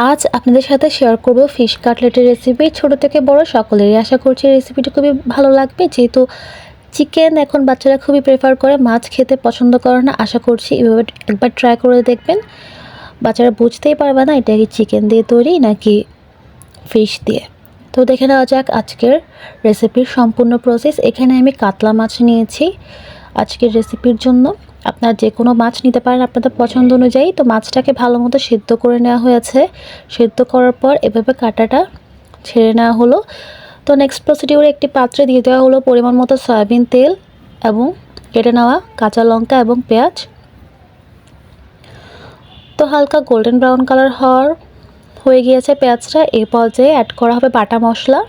আজ আপনাদের সাথে শেয়ার করব ফিশ কাটলেটের রেসিপি। ছোট থেকে বড় সকলেরই আশা করছি রেসিপিটি খুবই ভালো লাগবে। যেহেতু চিকেন এখন বাচ্চারা খুবই প্রেফার করে, মাছ খেতে পছন্দ করে না। আশা করছি এভাবে একবার ট্রাই করে দেখবেন। বাচ্চারা বুঝতেই পারবে না এটা কি চিকেন দিয়ে তৈরি নাকি ফিশ দিয়ে। তো দেখে নেওয়া যাক আজকের রেসিপির সম্পূর্ণ প্রসেস। এখানে আমি কাতলা মাছ নিয়েছি আজকের রেসিপির জন্য। আপনারা যে কোনো মাছ নিতে পারেন আপনাদের পছন্দ অনুযায়ী। তো মাছটাকে ভালো মতো সেদ্ধ করে নেওয়া হয়েছে। সেদ্ধ করার পর এভাবে কাঁটাটা ছেড়ে নেওয়া হলো। তো নেক্সট প্রসিডিউরে একটি পাত্রে দিয়ে দেওয়া হলো পরিমাণ মতো সয়াবিন তেল এবং কেটে নেওয়া কাঁচা লঙ্কা এবং পেঁয়াজ। তো হালকা গোল্ডেন ব্রাউন কালার হয়ে গিয়েছে পেঁয়াজটা। এই পর্যায়ে অ্যাড করা হবে বাটা মশলা,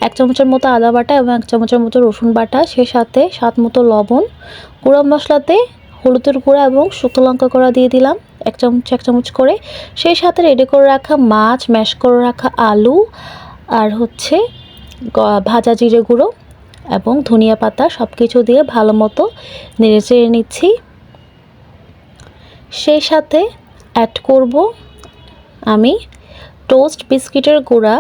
1 চামচের মতো আদা বাটা এবং 1 চামচের মতো রসুন বাটা, সেই সাথে স্বাদ মতো লবণ। গুঁড়ো মশলাতে হলুদের গুঁড়া এবং শুকনো লঙ্কা গুঁড়া দিয়ে দিলাম 1 চামচ করে। সেই সাথে রেডি করে রাখা মাছ, ম্যাশ করে রাখা আলু আর ভাজা জিরে গুঁড়ো এবং ধনিয়া পাতা সব কিছু দিয়ে ভালো মতো নেড়ে চেড়ে নিচ্ছি। সেই সাথে অ্যাড করব আমি টোস্ট বিস্কিটের গুঁড়া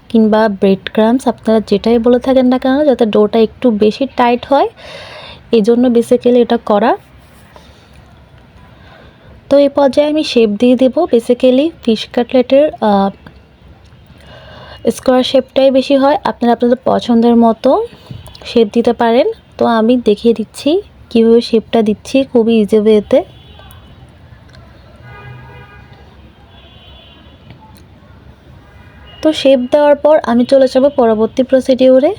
কিংবা ব্রেড ক্রাম্বস, আপনারা যেটাই বলে থাকেন না কেন, যাতে ডোটা একটু বেশি টাইট হয়, এই জন্য বেসিক্যালি এটা করা। তো এই পর্যায়ে আমি শেপ দিয়ে দেব। বেসিক্যালি ফিশ কাটলেটের স্কোয়ার শেপটাই বেশি হয়, আপনারা আপনাদের পছন্দের মতো শেপ দিতে পারেন। তো আমি দেখিয়ে দিচ্ছি কীভাবে শেপটা দিচ্ছি খুবই ইজি ওয়েতে। তো শেপ দেওয়ার পর আমি চলে যাব পরবর্তী প্রসিডিউরে।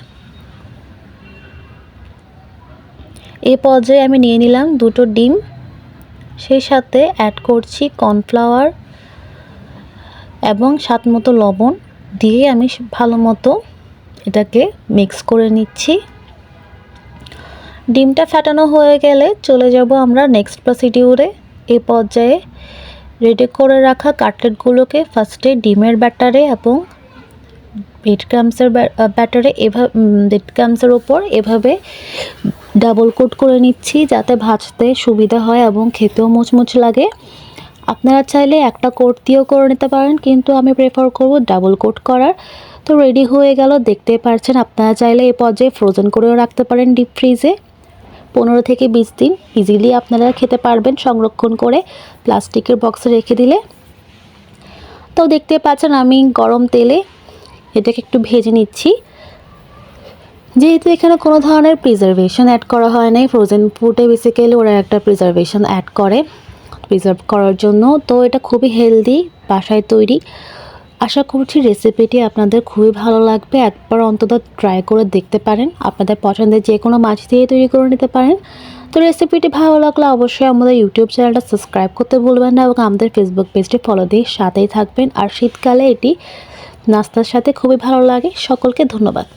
এই পর্যায়ে আমি নিয়ে নিলাম 2টো ডিম, সেই সাথে অ্যাড করছি কর্নফ্লাওয়ার এবং স্বাদ মতো লবণ দিয়ে আমি ভালো মতো এটাকে মিক্স করে নিচ্ছি। ডিমটা ফেটানো হয়ে গেলে চলে যাব আমরা নেক্সট প্রসিডিউরে। এই পর্যায়ে রেডি করে রাখা কাটলেটগুলোকে ফার্স্টে ডিমের ব্যাটারে এবং ব্রেড ক্রাম্বসের ওপর এভাবে ডাবল কোট করে নিচ্ছি, যাতে ভাজতে সুবিধা হয় এবং খেতেও মুচমুচ লাগে। আপনারা চাইলে একটা কোট দিয়েও করে নিতে পারেন, কিন্তু আমি প্রেফার করব ডাবল কোট করার। তো রেডি হয়ে গেল, দেখতে পাচ্ছেন। আপনারা চাইলে এই পর্যায়ে ফ্রোজেন করেও রাখতে পারেন ডিপ ফ্রিজে। 15 থেকে 20 দিন ইজিলি আপনারা খেতে পারবেন সংরক্ষণ করে প্লাস্টিকের বক্সে রেখে দিলে। তো দেখতে পাচ্ছেন আমি গরম তেলে এটাকে একটু ভেজে নিচ্ছি। যেহেতু এখানে কোনো ধরনের প্রিজারভেশন অ্যাড করা হয় নাই, ফ্রোজেন ফুডে বেসিক্যালি ওরা একটা প্রিজারভেশন অ্যাড করে প্রিজার্ভ করার জন্য। তো এটা খুবই হেলদি, বাসায় তৈরি। আশা করছি রেসিপিটি আপনাদের খুবই ভালো লাগবে। একবার অন্তত ট্রাই করে দেখতে পারেন। আপনাদের পছন্দের যে কোনো মাছ দিয়ে তৈরি করে নিতে পারেন। তো রেসিপিটি ভালো লাগলে অবশ্যই আমাদের ইউটিউব চ্যানেলটা সাবস্ক্রাইব করতে ভুলবেন না এবং আমাদের ফেসবুক পেজটি ফলো দিয়ে সাথেই থাকবেন। আর শীতকালে এটি নাস্তার সাথে খুবই ভালো লাগে। সকলকে ধন্যবাদ।